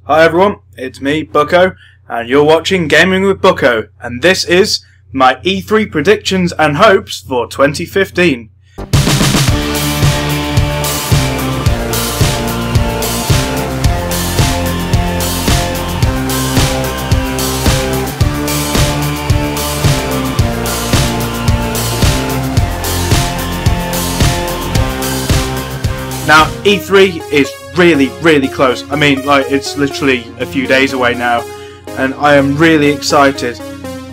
Hi everyone, it's me, Bucko, and you're watching Gaming with Bucko, and this is my E3 predictions and hopes for 2015. Now, E3 is really close. I mean, like, it's literally a few days away now, and I am really excited.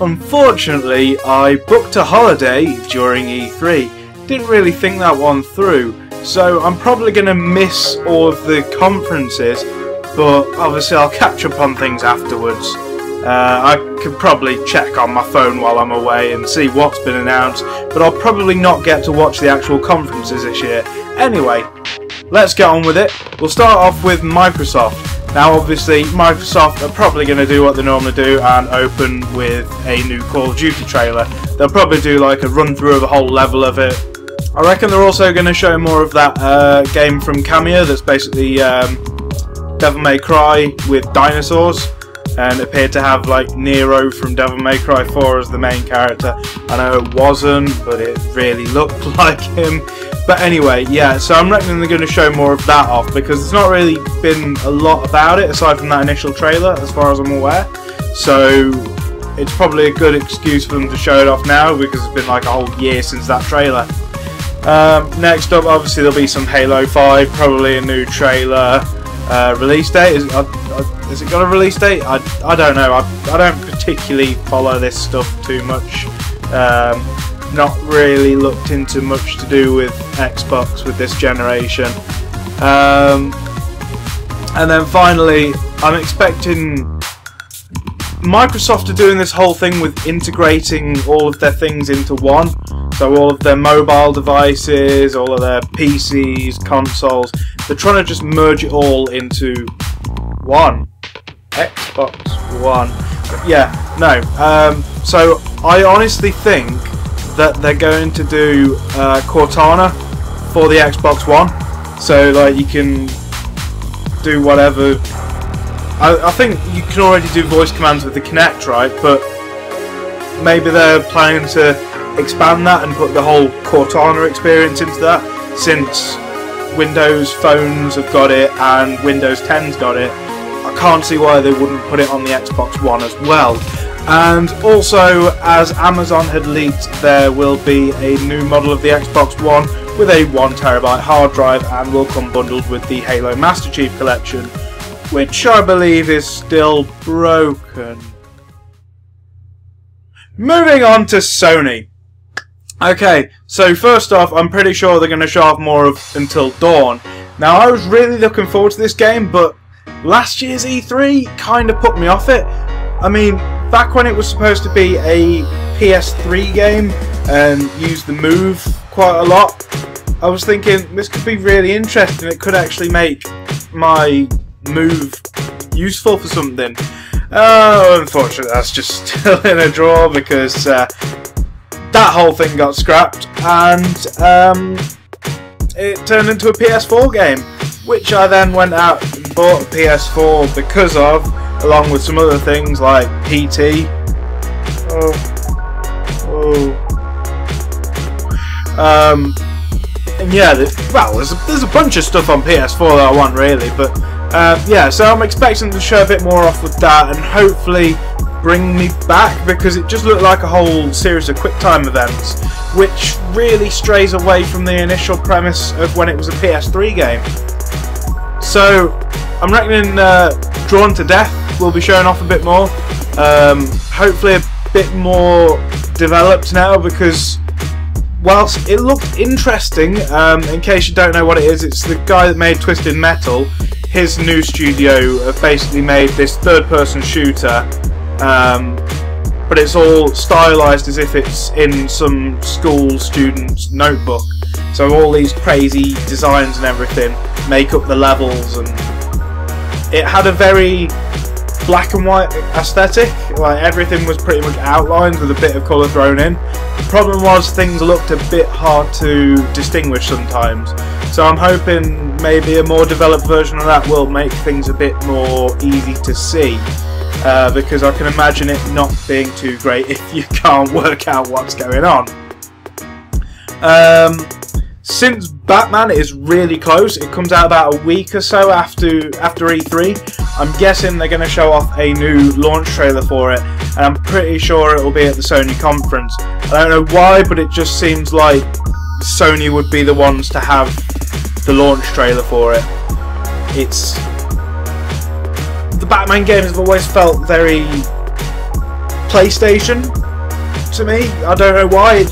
Unfortunately, I booked a holiday during E3. Didn't really think that one through, so I'm probably going to miss all of the conferences, but obviously I'll catch up on things afterwards. I could probably check on my phone while I'm away and see what's been announced, but I'll probably not get to watch the actual conferences this year. Anyway, let's get on with it. We'll start off with Microsoft. Now obviously Microsoft are probably going to do what they normally do and open with a new Call of Duty trailer. They'll probably do like a run through of the whole level of it. I reckon they're also going to show more of that game from Cameo that's basically Devil May Cry with dinosaurs, and appeared to have like Nero from Devil May Cry 4 as the main character. I know it wasn't, but it really looked like him. But anyway, yeah, so I'm reckoning they're going to show more of that off, because there's not really been a lot about it aside from that initial trailer as far as I'm aware. So it's probably a good excuse for them to show it off now, because it's been like a whole year since that trailer. Next up, obviously there'll be some Halo 5, probably a new trailer. Release date, has it got a release date? I don't know. I don't particularly follow this stuff too much. Not really looked into much to do with Xbox with this generation. And then finally, I'm expecting Microsoft are doing this whole thing with integrating all of their things into one. So all of their mobile devices, all of their PCs, consoles, they're trying to just merge it all into one. Xbox One. Yeah, no. So I honestly think that they're going to do Cortana for the Xbox One. So like you can do whatever. I think you can already do voice commands with the Kinect, right? But maybe they're planning to expand that and put the whole Cortana experience into that, since Windows phones have got it and Windows 10's got it. I can't see why they wouldn't put it on the Xbox One as well. And also, as Amazon had leaked, there will be a new model of the Xbox One with a 1TB hard drive and will come bundled with the Halo Master Chief Collection, which I believe is still broken. Moving on to Sony. Okay, so first off, I'm pretty sure they're going to show off more of Until Dawn. Now, I was really looking forward to this game, but last year's E3 kind of put me off it. I mean, back when it was supposed to be a PS3 game and use the Move quite a lot, I was thinking this could be really interesting. It could actually make my Move useful for something. Unfortunately, that's just still in a drawer, because that whole thing got scrapped and it turned into a PS4 game, which I then went out and bought a PS4 because of, along with some other things like PT. And yeah, there's a bunch of stuff on PS4 that I want really, but yeah, so I'm expecting to show a bit more off with that and hopefully bring me back, because it just looked like a whole series of QuickTime events, which really strays away from the initial premise of when it was a PS3 game. So I'm reckoning Drawn to Death will be showing off a bit more, hopefully a bit more developed now, because whilst it looked interesting, in case you don't know what it is, it's the guy that made Twisted Metal. His new studio have basically made this third-person shooter, but it's all stylized as if it's in some school student's notebook. So all these crazy designs and everything make up the levels, and it had a very black and white aesthetic. Like everything was pretty much outlined with a bit of colour thrown in. The problem was things looked a bit hard to distinguish sometimes. So I'm hoping maybe a more developed version of that will make things a bit more easy to see, because I can imagine it not being too great if you can't work out what's going on. Since Batman is really close, it comes out about a week or so after E3, I'm guessing they're going to show off a new launch trailer for it, and I'm pretty sure it will be at the Sony conference. I don't know why, but it just seems like Sony would be the ones to have the launch trailer for it. The Batman games have always felt very PlayStation to me. I don't know why.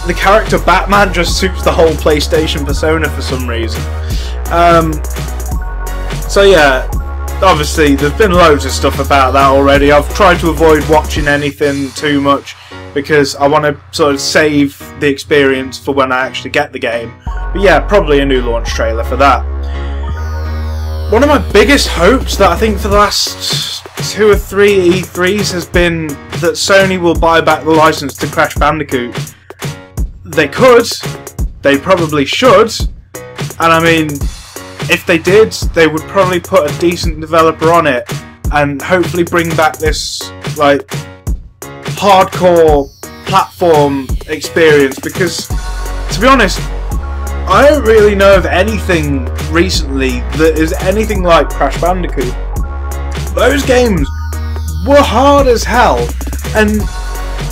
The character Batman just suits the whole PlayStation persona for some reason. So yeah, obviously there's been loads of stuff about that already. I've tried to avoid watching anything too much because I want to sort of save the experience for when I actually get the game. But yeah, probably a new launch trailer for that. One of my biggest hopes that I think for the last 2 or 3 E3s has been that Sony will buy back the license to Crash Bandicoot. They could, they probably should, and I mean, if they did, they would probably put a decent developer on it and hopefully bring back this like hardcore platform experience, because to be honest, I don't really know of anything recently that is anything like Crash Bandicoot. Those games were hard as hell, and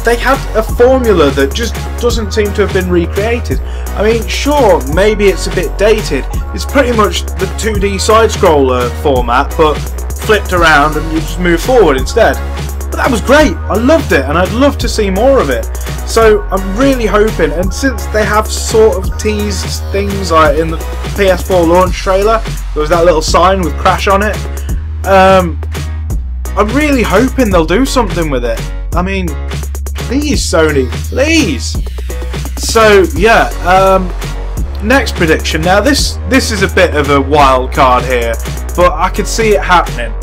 they had a formula that just doesn't seem to have been recreated. I mean, sure, maybe it's a bit dated. It's pretty much the 2D side-scroller format, but flipped around and you just move forward instead. But that was great. I loved it, and I'd love to see more of it. So I'm really hoping, and since they have sort of teased things like in the PS4 launch trailer, there was that little sign with Crash on it. I'm really hoping they'll do something with it. I mean, please, Sony, please. So yeah, next prediction. Now this is a bit of a wild card here, but I could see it happening.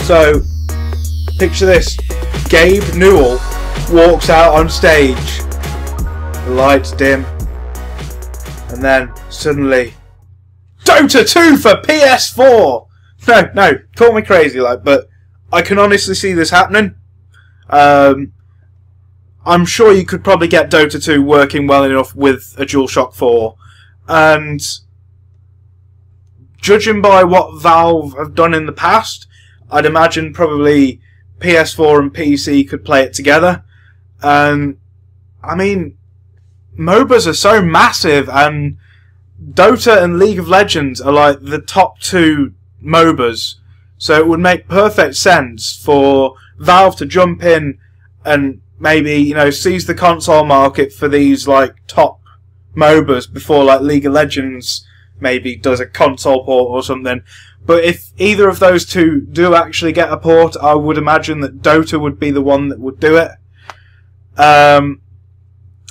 So picture this: Gabe Newell walks out on stage, the lights dim, and then suddenly, Dota 2 for PS4. No, call me crazy, like, but I can honestly see this happening. I'm sure you could probably get Dota 2 working well enough with a DualShock 4, and judging by what Valve have done in the past, I'd imagine probably PS4 and PC could play it together. And I mean, MOBAs are so massive, and Dota and League of Legends are like the top 2 MOBAs, so it would make perfect sense for Valve to jump in and maybe, you know, seize the console market for these like top MOBAs before like League of Legends maybe does a console port or something. But if either of those two do actually get a port, I would imagine that Dota would be the one that would do it. And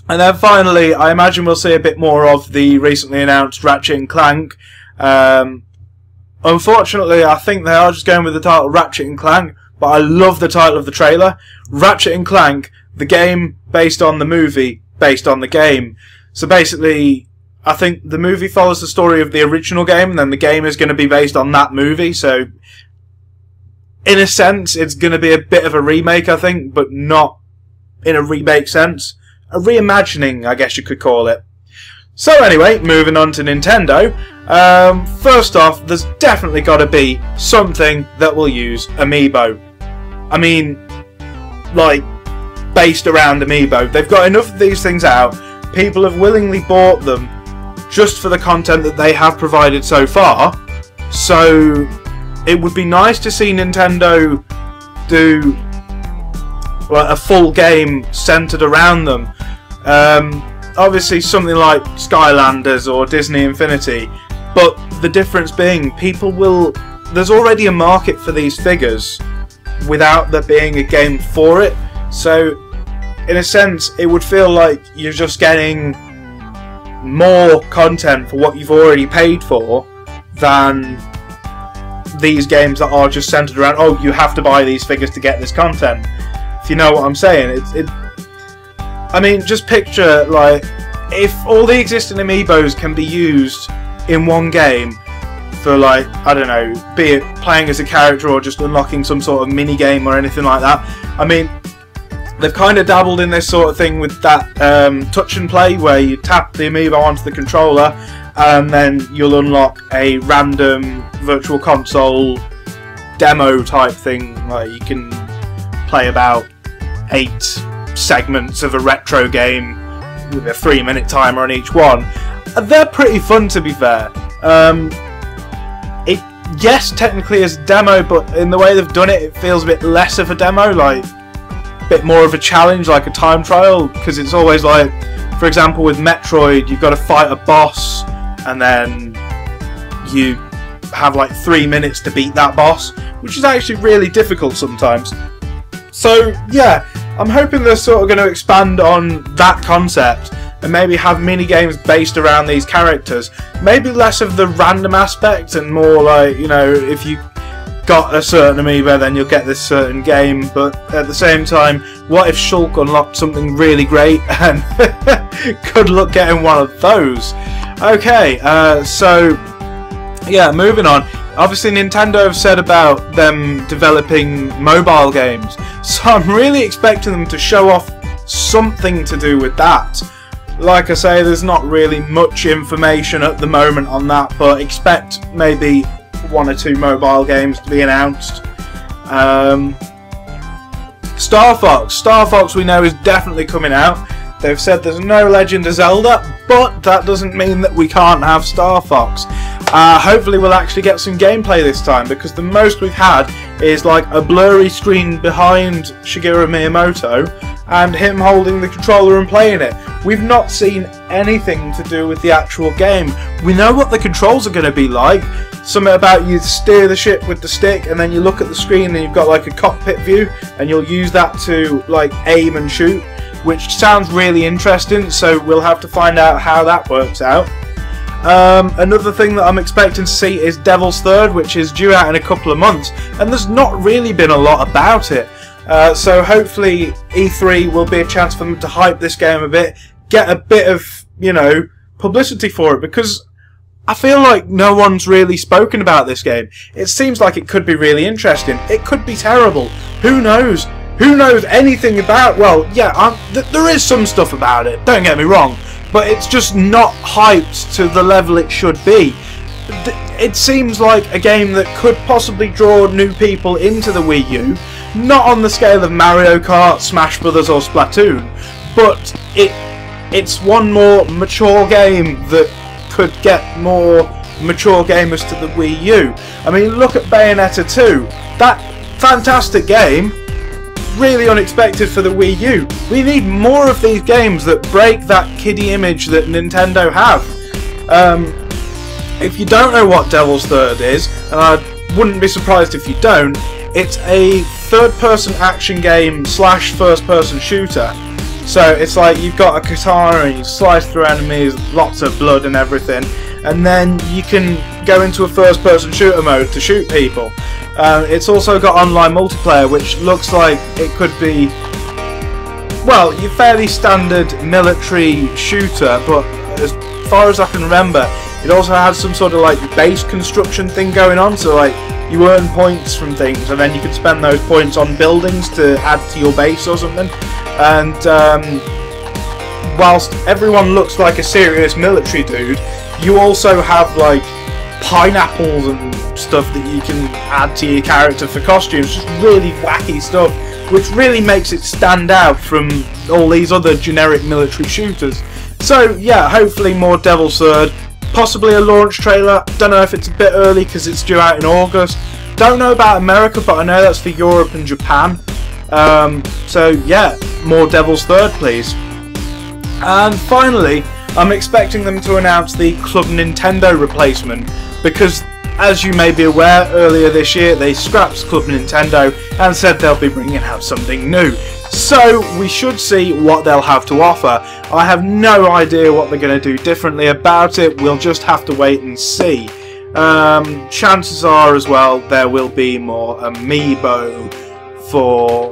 then finally, I imagine we'll see a bit more of the recently announced Ratchet & Clank. Unfortunately, I think they are just going with the title Ratchet & Clank, but I love the title of the trailer. Ratchet & Clank, the game based on the movie, based on the game. So basically, I think the movie follows the story of the original game, and then the game is going to be based on that movie. So, in a sense, it's going to be a bit of a remake, I think, but not in a remake sense. A reimagining, I guess you could call it. So anyway, moving on to Nintendo. First off, there's definitely got to be something that will use Amiibo. I mean, like, based around Amiibo. They've got enough of these things out. People have willingly bought them just for the content that they have provided so far. So it would be nice to see Nintendo do like a full game centered around them. Obviously something like Skylanders or Disney Infinity, but the difference being there's already a market for these figures without there being a game for it. So in a sense it would feel like you're just getting more content for what you've already paid for than these games that are just centered around, oh, you have to buy these figures to get this content. If you know what I'm saying. I mean, just picture, like, if all the existing amiibos can be used in one game for, like, I don't know, be it playing as a character or just unlocking some sort of mini game or anything like that. I mean, they've kind of dabbled in this sort of thing with that touch and play, where you tap the amiibo onto the controller and then you'll unlock a random virtual console demo type thing. Like, you can play about 8 segments of a retro game with a 3-minute timer on each one. They're pretty fun, to be fair. Yes, technically as a demo, but in the way they've done it, it feels a bit less of a demo, like a bit more of a challenge, like a time trial, because it's always like, for example, with Metroid, you've got to fight a boss, and then you have like 3 minutes to beat that boss, which is actually really difficult sometimes. So yeah, I'm hoping they're sort of going to expand on that concept and maybe have mini games based around these characters. Maybe less of the random aspect and more like, you know, if you got a certain amiibo then you'll get this certain game, but at the same time, what if Shulk unlocked something really great and good luck getting one of those. Okay, so yeah, moving on. Obviously Nintendo have said about them developing mobile games, so I'm really expecting them to show off something to do with that. Like I say, there's not really much information at the moment on that, but expect maybe 1 or 2 mobile games to be announced. Star Fox we know is definitely coming out. They've said there's no Legend of Zelda, but that doesn't mean that we can't have Star Fox. Hopefully we'll actually get some gameplay this time, because the most we've had is like a blurry screen behind Shigeru Miyamoto and him holding the controller and playing it. We've not seen anything to do with the actual game. We know what the controls are going to be like. Something about you steer the ship with the stick and then you look at the screen and you've got like a cockpit view and you'll use that to like aim and shoot, which sounds really interesting, so we'll have to find out how that works out. Another thing that I'm expecting to see is Devil's Third, which is due out in a couple of months, and there's not really been a lot about it. So hopefully E3 will be a chance for them to hype this game a bit, get a bit of, you know, publicity for it, because I feel like no one's really spoken about this game. It seems like it could be really interesting. It could be terrible. Who knows? Who knows anything about... Well, yeah, there is some stuff about it, don't get me wrong, but it's just not hyped to the level it should be. It seems like a game that could possibly draw new people into the Wii U, not on the scale of Mario Kart, Smash Brothers or Splatoon, but it's one more mature game that could get more mature gamers to the Wii U. I mean, look at Bayonetta 2. That fantastic game, really unexpected for the Wii U. We need more of these games that break that kiddie image that Nintendo have. If you don't know what Devil's Third is, and I wouldn't be surprised if you don't, it's a third-person action game slash first-person shooter. So it's like you've got a katana and you slice through enemies, lots of blood and everything, and then you can go into a first-person shooter mode to shoot people. It's also got online multiplayer, which looks like it could be, well, your fairly standard military shooter, but as far as I can remember, it also has some sort of like base construction thing going on, so like you earn points from things and then you can spend those points on buildings to add to your base or something. And whilst everyone looks like a serious military dude, you also have like pineapples and stuff that you can add to your character for costumes. Just really wacky stuff, which really makes it stand out from all these other generic military shooters. So yeah, hopefully more Devil's Third, possibly a launch trailer. Don't know if it's a bit early because it's due out in August. Don't know about America, but I know that's for Europe and Japan. So yeah, more Devil's Third please. And finally, I'm expecting them to announce the Club Nintendo replacement, because as you may be aware, earlier this year they scrapped Club Nintendo and said they'll be bringing out something new. So we should see what they'll have to offer. I have no idea what they're going to do differently about it. We'll just have to wait and see. Chances are as well there will be more Amiibo for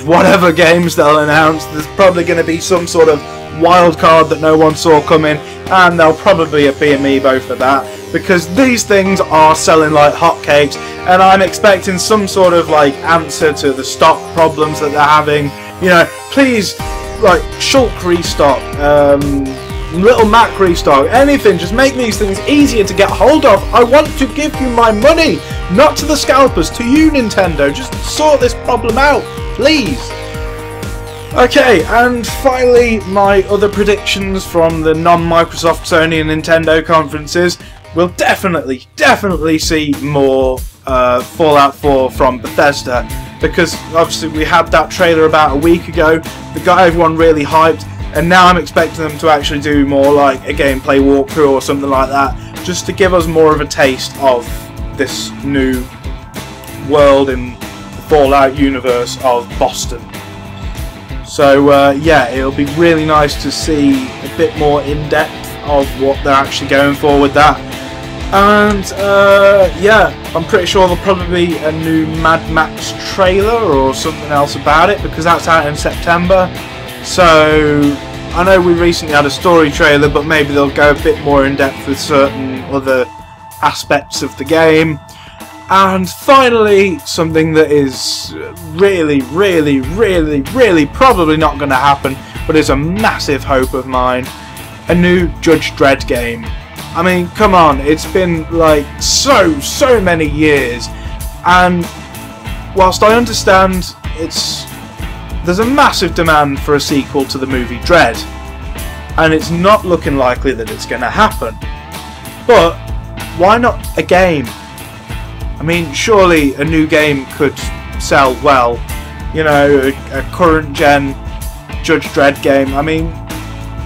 whatever games they'll announce. There's probably going to be some sort of wild card that no one saw coming, and there'll probably be amiibo for that, because these things are selling like hotcakes, and I'm expecting some sort of like answer to the stock problems that they're having. You know, please, like Shulk restock, Little Mac restock, anything, just make these things easier to get hold of. I want to give you my money, not to the scalpers, to you Nintendo. Just sort this problem out, please. Okay, and finally, my other predictions from the non-Microsoft, Sony and Nintendo conferences. We'll definitely see more Fallout 4 from Bethesda, because obviously we had that trailer about a week ago that got everyone really hyped, and now I'm expecting them to actually do more like a gameplay walkthrough or something like that, just to give us more of a taste of this new world in the Fallout universe of Boston. So yeah, it'll be really nice to see a bit more in depth of what they're actually going for with that. And yeah, I'm pretty sure there'll probably be a new Mad Max trailer or something else about it, because that's out in September. So I know we recently had a story trailer, but maybe they'll go a bit more in depth with certain other aspects of the game. And finally, something that is really probably not going to happen, but is a massive hope of mine: a new Judge Dredd game. I mean, come on, it's been like so many years, and whilst I understand there's a massive demand for a sequel to the movie Dredd, and it's not looking likely that it's going to happen, but why not a game? I mean, surely a new game could sell well. You know, a current gen Judge Dredd game. I mean,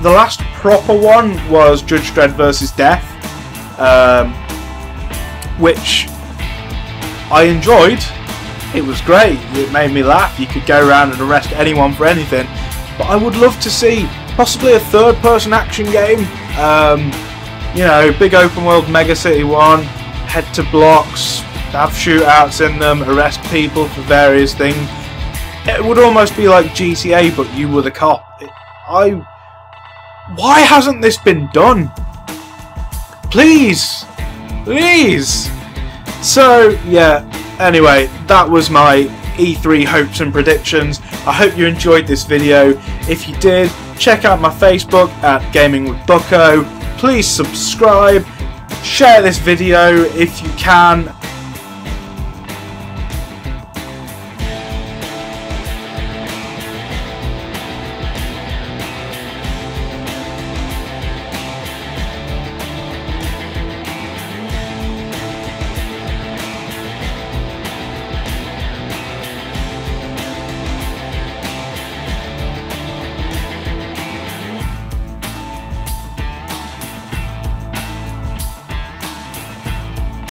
the last proper one was Judge Dredd vs. Death, which I enjoyed. It was great, it made me laugh. You could go around and arrest anyone for anything. But I would love to see possibly a third-person action game. You know, big open world Mega City one, head to blocks, have shootouts in them, arrest people for various things. It would almost be like GTA, but you were the cop. Why hasn't this been done? Please! Please! So, yeah, anyway, that was my E3 hopes and predictions. I hope you enjoyed this video. If you did, check out my Facebook at Gaming with Bucko. Please subscribe, share this video if you can,